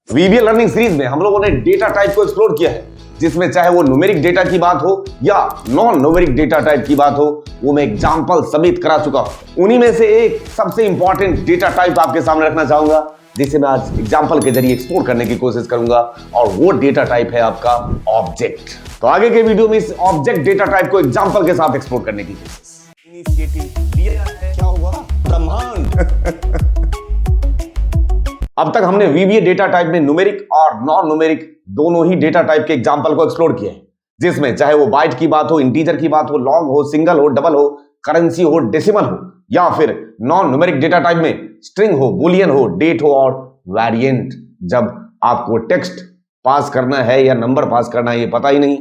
VBA learning series में हम लोगों ने डेटा टाइप को एक्सप्लोर किया है, जिसमें चाहे वो न्यूमेरिक डेटा की बात हो या नॉन न्यूमेरिक डेटा टाइप की बात हो, वो मैं एग्जांपल समेत करा चुका हूं। उन्हीं में से एक सबसे इंपॉर्टेंट डेटा टाइप आपके सामने रखना चाहूंगा, जिसे मैं आज एग्जांपल के जरिए एक्सप्लोर करने की कोशिश करूंगा, और वो डेटा टाइप है आपका ऑब्जेक्ट। तो आगे के वीडियो में इस ऑब्जेक्ट डेटा टाइप को एग्जांपल के साथ एक्सप्लोर करने की कोशिश। इनिशिएटिव लिया है, क्या हुआ? ब्रह्मांड। अब तक हमने वीबीए डेटा टाइप में न्यूमेरिक और नॉन न्यूमेरिक दोनों ही डेटा टाइप के एग्जांपल को एक्सप्लोर किया है, जिसमें चाहे वो बाइट की बात हो, इंटीजर की बात हो, लॉन्ग हो, सिंगल हो, डबल हो, करेंसी हो, डेसिमल हो, या फिर नॉन न्यूमेरिक डेटा टाइप में स्ट्रिंग हो, बुलियन हो, डेट हो और वेरिएंट। जब आपको टेक्स्ट पास करना है या नंबर पास करना है ये पता ही नहीं,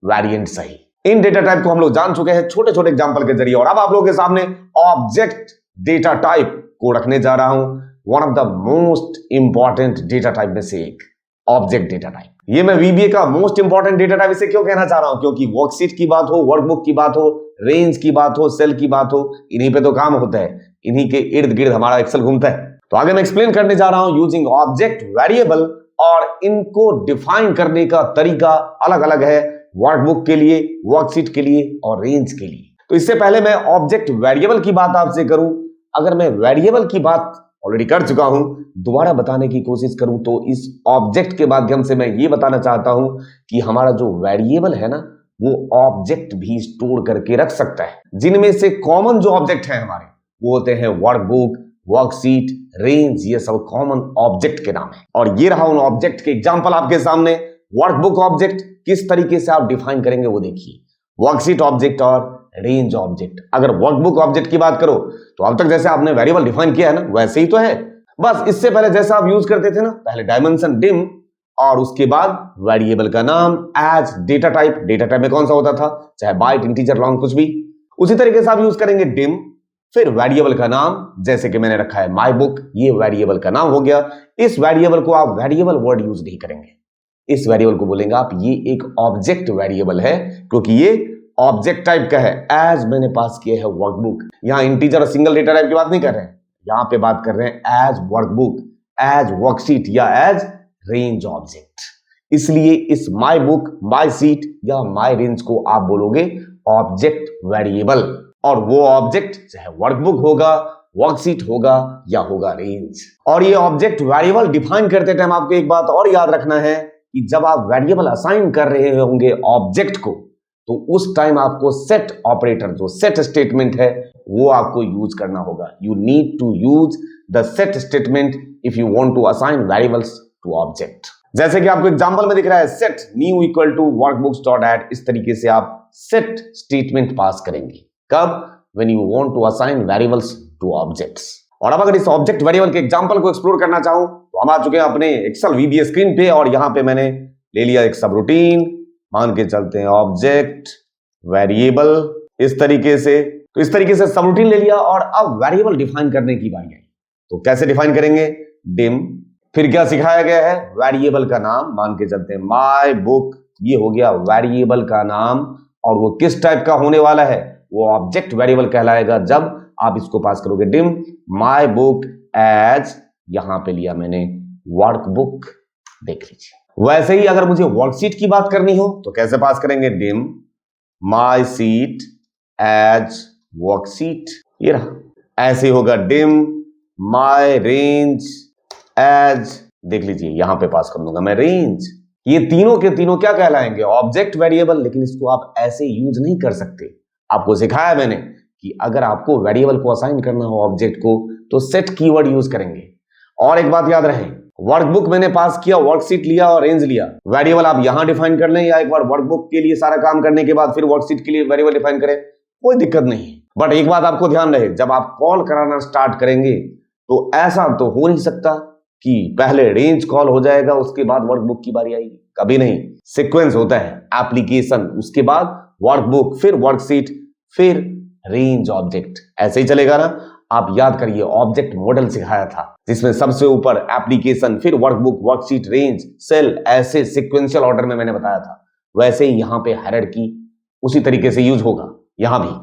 वेरिएंट सही। इन डेटा टाइप को हम लोग जान चुके हैं छोटे छोटे एग्जांपल के जरिए, और अब आप लोगों के सामने ऑब्जेक्ट डेटा टाइप को रखने जा रहा हूं, one of the most important data type में से एक, ऑब्जेक्ट डेटा टाइप। ये मैं वीबीए का मोस्ट इंपॉर्टेंट डेटा टाइप इसे क्यों कहना चाह रहा हूं? क्योंकि वर्कशीट की बात हो, वर्कबुक की बात हो, रेंज की बात हो, सेल की बात हो, इन्हीं पे तो काम होता है, इन्हीं के इर्द गिर्द हमारा एक्सेल घूमता है। तो आगे मैं एक्सप्लेन करने जा रहा हूं यूजिंग ऑब्जेक्ट वेरिएबल, और इनको डिफाइन करने का तरीका अलग अलग है, वर्कबुक के लिए, वर्कशीट के लिए और रेंज के लिए। तो इससे पहले मैं ऑब्जेक्ट वेरिएबल की बात आपसे करूं, अगर मैं वेरिएबल की बात ऑलरेडी कर चुका हूं, दोबारा बताने की कोशिश करूं तो इस ऑब्जेक्ट के माध्यम से मैं ये बताना चाहता हूं कि हमारा जो वेरिएबल है ना, वो ऑब्जेक्ट भी स्टोर करके रख सकता है। जिनमें से कॉमन जो ऑब्जेक्ट है हमारे, वो होते हैं वर्कबुक, वर्कशीट, रेंज, ये सब कॉमन ऑब्जेक्ट के नाम है। और ये रहा उन ऑब्जेक्ट के एग्जांपल आपके सामने। वर्कबुक ऑब्जेक्ट किस तरीके से आप डिफाइन करेंगे वो देखिए, वर्कशीट ऑब्जेक्ट और रेंज ऑब्जेक्ट। अगर वर्कबुक ऑब्जेक्ट की बात करो तो अब तक जैसे आपने वेरिएबल डिफाइन किया है ना, वैसे ही तो है, बस इससे पहले जैसा आप यूज करते थे ना, पहले डायमेंशन डिम और उसके बाद वेरिएबल का नाम as data type. Data type में कौन सा होता था, चाहे बाइट, इंटीजर, लॉन्ग, कुछ भी, उसी तरीके से आप यूज करेंगे डिम, फिर वेरिएबल का नाम, जैसे कि मैंने रखा है माई बुक, ये वेरिएबल का नाम हो गया। इस वेरिएबल को आप वेरिएबल वर्ड यूज नहीं करेंगे, इस वेरिएबल को बोलेंगे आप ये एक ऑब्जेक्ट वेरिएबल है, क्योंकि ये ऑब्जेक्ट टाइप का है। एज मैंने पास किया है वर्कबुक, यहां इंटीजर और सिंगल डेटा टाइप की बात नहीं कर रहे हैं, यहां पे बात कर रहे हैं एज वर्कबुक, एज वर्कशीट या एज रेंज ऑब्जेक्ट। इसलिए इस माई बुक, माई सीट या माई रेंज को आप बोलोगे ऑब्जेक्ट वेरिएबल, और वो ऑब्जेक्ट चाहे वर्कबुक होगा, वर्कशीट होगा या होगा रेंज। और ये ऑब्जेक्ट वेरिएबल डिफाइन करते टाइम आपको एक बात और याद रखना है कि जब आप वेरिएबल असाइन कर रहे होंगे ऑब्जेक्ट को, तो उस टाइम आपको सेट ऑपरेटर, जो सेट स्टेटमेंट है, वो आपको यूज करना होगा। You need to use the set statement if you want to assign variables to object. जैसे कि आपको एग्जांपल में दिख रहा है, set new equal to workbooks dot add, इस तरीके से आप सेट स्टेटमेंट पास करेंगे। कब? When you want to assign variables to objects. और अब अगर इस ऑब्जेक्ट वेरिएबल के एग्जांपल को एक्सप्लोर करना चाहूं तो हम आ चुके हैं अपने एक्सेल वीबीए स्क्रीन पे, और यहां पे मैंने ले लिया एक सब रूटीन, मान के चलते हैं ऑब्जेक्ट वेरिएबल, इस तरीके से। तो इस तरीके से सब रूटीन ले लिया, और अब वेरिएबल डिफाइन करने की बारी आई। तो कैसे डिफाइन करेंगे? डिम, फिर क्या सिखाया गया है, वेरिएबल का नाम, मान के चलते हैं माई बुक, ये हो गया वेरिएबल का नाम, और वो किस टाइप का होने वाला है, वो ऑब्जेक्ट वेरिएबल कहलाएगा जब आप इसको पास करोगे डिम माई बुक एज, यहां पे लिया मैंने वर्कबुक, देख लीजिए। वैसे ही अगर मुझे वर्कशीट की बात करनी हो तो कैसे पास करेंगे, dim my sheet as worksheet, ये रहा। ऐसे होगा डिम माई रेंज एज, देख लीजिए यहां पे पास कर दूंगा मैं रेंज। ये तीनों के तीनों क्या कहलाएंगे, ऑब्जेक्ट वेरिएबल। लेकिन इसको आप ऐसे यूज नहीं कर सकते, आपको सिखाया मैंने कि अगर आपको वेरिएबल को असाइन करना हो ऑब्जेक्ट को, तो सेट कीवर्ड यूज करेंगे। और एक बात याद रहे, वर्कबुक मैंने पास किया, वर्कशीट लिया और रेंज लिया, वेरिएबल आप यहां डिफाइन कर लें, या एक बार वर्कबुक के लिए सारा काम करने के बाद फिर वर्कशीट के लिए वेरिएबल डिफाइन करें, कोई दिक्कत नहीं है। बट एक बात आपको ध्यान रहे, जब आप कॉल कराना स्टार्ट करेंगे तो ऐसा तो हो नहीं सकता कि पहले रेंज कॉल हो जाएगा उसके बाद वर्कबुक की बारी आएगी, कभी नहीं। सीक्वेंस होता है, एप्लीकेशन, उसके बाद वर्कबुक, फिर वर्कशीट, फिर रेंज ऑब्जेक्ट, ऐसे ही चलेगा ना। आप याद करिए, ऑब्जेक्ट मॉडल सिखाया था जिसमें सबसे ऊपर एप्लीकेशन, फिर वर्कबुक, वर्कशीट, रेंज, सेल, ऐसे सीक्वेंशियल ऑर्डर में मैंने बताया था। वैसे ही यहां पे हायरार्की उसी तरीके से यूज होगा, यहां भी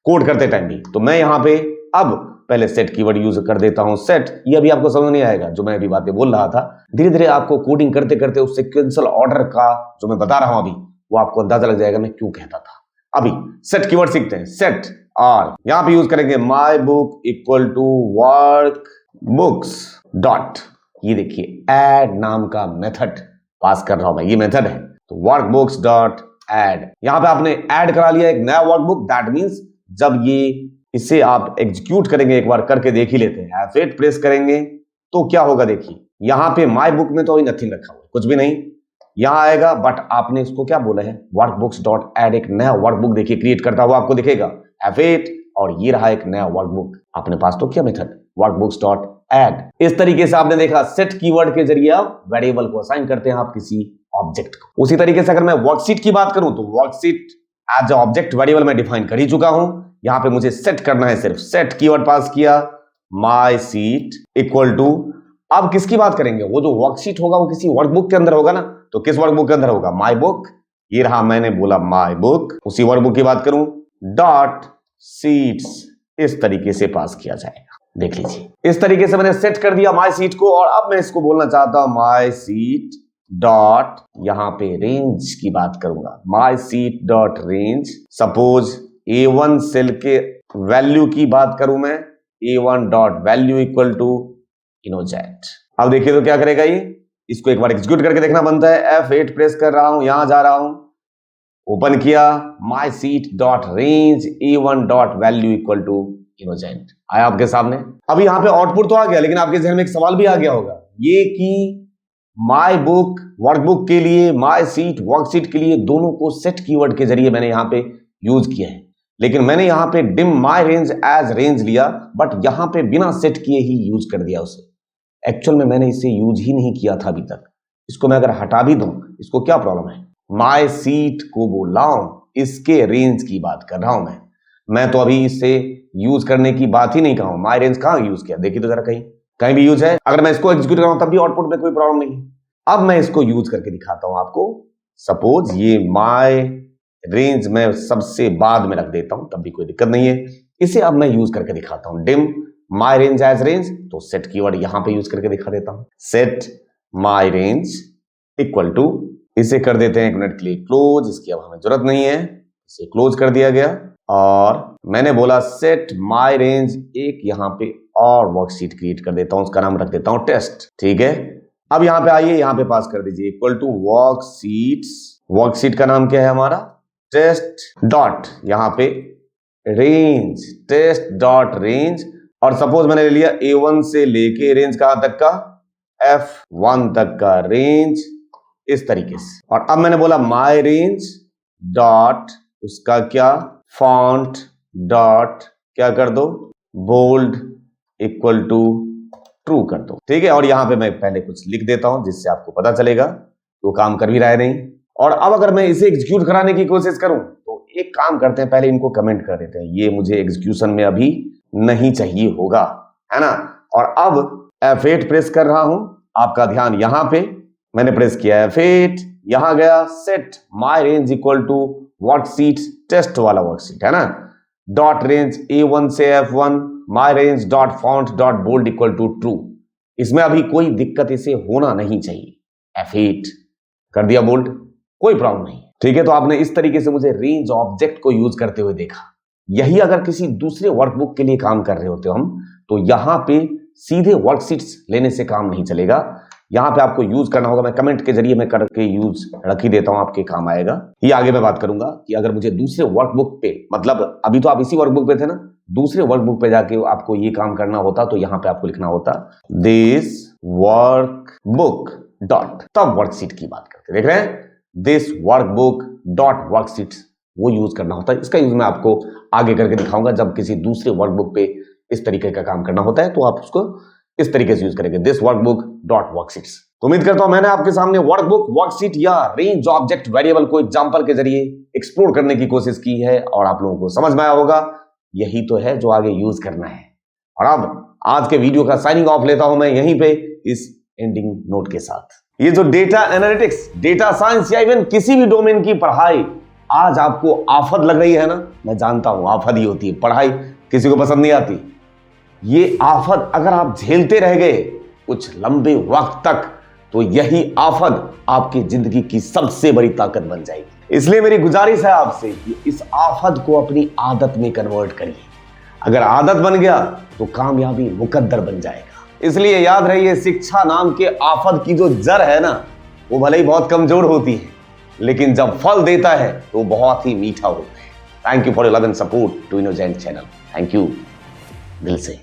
कोड करते टाइम भी। तो मैं यहां पे अब पहले सेट कीवर्ड यूज कर देता हूं। सेट, ये अभी आपको समझ नहीं आएगा जो मैं अभी बातें बोल रहा था। धीरे धीरे आपको कोडिंग करते करते उस सीक्वेंशियल ऑर्डर का जो मैं बता रहा हूं अभी, वो आपको अंदाजा लग जाएगा मैं क्यों कहता था। अभी सेट कीवर्ड सीखते हैं। सेट, और यहां पे यूज करेंगे my book equal to workbooks dot, ये देखिए ऐड नाम का मेथड पास कर रहा हूं मैं, ये मेथड है। तो वर्क बुक्स डॉट ऐड, यहां पे आपने ऐड करा लिया एक नया वर्कबुक। दैट मींस जब ये इसे आप एग्जीक्यूट करेंगे, एक बार करके देख ही लेते हैं। F8 प्रेस करेंगे तो क्या होगा देखिए, यहां पे माई बुक में तो अभी नथिंग रखा हुआ है, कुछ भी नहीं यहां आएगा, बट आपने इसको क्या बोला है, वर्कबुक्स डॉट ऐड, एक नया वर्कबुक देखिए क्रिएट करता हुआ आपको दिखेगा F8, और ये रहा एक नया वर्कबुक। आपने पास तो किया मेथड वर्कबुक्स डॉट ऐड। इस तरीके से आपने देखा सेट कीवर्ड के जरिए आप वेरिएबल को असाइन करते हैं आप किसी ऑब्जेक्ट को। उसी तरीके से अगर मैं वर्कशीट की बात करूं तो worksheet as a object variable मैं डिफाइन कर ही चुका हूं। यहां पे मुझे सेट करना है, सिर्फ सेट कीवर्ड पास किया, माई सीट इक्वल टू, अब किसकी बात करेंगे, वो जो वर्कशीट होगा वो किसी वर्कबुक के अंदर होगा ना, तो किस वर्कबुक के अंदर होगा, माई बुक, ये रहा मैंने बोला माई बुक, उसी वर्कबुक की बात करूं, डॉट सीट्स, इस तरीके से पास किया जाएगा। देख लीजिए इस तरीके से मैंने सेट कर दिया माई सीट को, और अब मैं इसको बोलना चाहता हूं माई सीट डॉट, यहां पे रेंज की बात करूंगा, my sheet dot range. Suppose A1 cell के वैल्यू की बात करूं मैं, A1 dot value equal to Innogent. अब देखिए तो क्या करेगा ये, इसको एक बार एग्जीक्यूट करके देखना बनता है। F8 प्रेस कर रहा हूं, यहां जा रहा हूं, ओपन किया, my sheet dot range A1 dot value equal to Innogent आया आपके सामने। अब यहां पे आउटपुट तो आ गया, लेकिन आपके जहन में एक सवाल भी आ गया होगा, ये कि माई बुक वर्कबुक के लिए, माई सीट वर्कशीट के लिए, दोनों को सेट कीवर्ड के जरिए मैंने यहां पे यूज किया है, लेकिन मैंने यहां पे dim my range as range लिया, बट यहां पे बिना सेट किए ही यूज कर दिया उसे। एक्चुअल में मैंने इसे यूज ही नहीं किया था अभी तक। इसको मैं अगर हटा भी दूं, इसको क्या प्रॉब्लम है, माई सीट को बोल रहा हूं, इसके रेंज की बात कर रहा हूं मैं तो अभी इसे यूज करने की बात ही नहीं कहा हूं। माई रेंज कहां यूज किया, देखिए तो जरा कहीं भी यूज है। अगर मैं इसको एग्जीक्यूट कर रहा हूं तब भी आउटपुट में कोई प्रॉब्लम नहीं है। अब मैं इसको यूज करके दिखाता हूं आपको। सपोज ये माई रेंज में सबसे बाद में रख देता हूं, तब भी कोई दिक्कत नहीं है। इसे अब मैं यूज करके दिखाता हूं, dim my range as range, तो सेट कीवर्ड यहां पे यूज करके दिखा देता हूं। Set my range equal to, इसे कर देते हैं एक मिनट के लिए क्लोज, इसकी अब हमें जरूरत नहीं है, इसे क्लोज कर दिया गया। और मैंने बोला सेट माई रेंज, एक यहां पे और वर्कशीट क्रिएट कर देता हूं, उसका नाम रख देता हूं टेस्ट। ठीक है, अब यहां पे आइए, यहां पे पास कर दीजिए इक्वल टू वर्कशीट्स, वर्कशीट का नाम क्या है हमारा, टेस्ट डॉट, यहां पे रेंज, टेस्ट डॉट रेंज। और सपोज मैंने ले लिया A1 से लेके रेंज कहां तक का, F1 तक का रेंज, इस तरीके से। और अब मैंने बोला माई रेंज डॉट, उसका क्या, फॉन्ट डॉट क्या कर दो, बोल्ड इक्वल टू ट्रू कर दो। ठीक है, और यहां पे मैं पहले कुछ लिख देता हूं जिससे आपको पता चलेगा वो काम कर भी रहा है नहीं। और अब अगर मैं इसे एग्जीक्यूट कराने की कोशिश करूं तो एक काम करते हैं, पहले इनको कमेंट कर देते हैं, ये मुझे एग्जीक्यूशन में अभी नहीं चाहिए होगा, है ना। और अब F8 प्रेस कर रहा हूं, आपका ध्यान यहां पे, मैंने प्रेस किया F8, यहां गया set my range equal to worksheet, test वाला वर्कशीट है ना, डॉट रेंज A1 से F1, my range dot font dot bold equal to true. इसमें अभी कोई दिक्कत इसे होना नहीं चाहिए। F8 कर दिया बोल्ड, कोई प्रॉब्लम नहीं। ठीक है, तो आपने इस तरीके से मुझे रेंज ऑब्जेक्ट को यूज करते हुए देखा। यही अगर किसी दूसरे वर्कबुक के लिए काम कर रहे होते हम, तो यहां पे सीधे वर्कशीट्स लेने से काम नहीं चलेगा, यहां पे आपको यूज करना होगा। मैं कमेंट के जरिए मैं करके यूज रख ही देता हूं, आपके काम आएगा। ये आगे मैं बात करूंगा कि अगर मुझे दूसरे वर्कबुक पे, मतलब अभी तो आप इसी वर्कबुक पे थे ना, दूसरे वर्कबुक पे जाके आपको ये काम करना होता, तो यहां पे आपको लिखना होता दिस वर्कबुक डॉट, तब वर्कशीट की बात करते, देख रहे हैं, दिस वर्कबुक डॉट वर्कशीट, वो यूज करना होता है। इसका यूज मैं आपको आगे करके दिखाऊंगा, जब किसी दूसरे वर्कबुक पे इस तरीके का काम करना होता है तो आप उसको इस तरीके से यूज करेंगे, दिस वर्कबुक डॉट वर्कशीट्स। तो उम्मीद करता हूं मैंने आपके सामने वर्कबुक, वर्कशीट या रेंज ऑब्जेक्ट वेरिएबल को एग्जांपल के जरिए एक्सप्लोर करने की कोशिश की है, और आप लोगों को समझ में आया होगा। यही तो है जो आगे यूज करना है। और अब आज के वीडियो का साइनिंग ऑफ लेता हूं मैं यहीं पे इस एंडिंग नोट के साथ। ये जो डेटा एनालिटिक्स, डेटा साइंस या इवन किसी भी डोमेन की पढ़ाई आज आपको आफत लग रही है ना, मैं जानता हूं आफत ही होती है, पढ़ाई किसी को पसंद नहीं आती, ये आफत अगर आप झेलते रह गए कुछ लंबे वक्त तक, तो यही आफत आपकी जिंदगी की सबसे बड़ी ताकत बन जाएगी। इसलिए मेरी गुजारिश है आपसे कि इस आफत को अपनी आदत में कन्वर्ट करिए। अगर आदत बन गया तो कामयाबी मुकद्दर बन जाएगा। इसलिए याद रहिए, शिक्षा नाम के आफत की जो जड़ है ना, वो भले ही बहुत कमजोर होती है, लेकिन जब फल देता है तो बहुत ही मीठा होता है। Thank you for your love and support to Innogent channel. Thank you दिल से।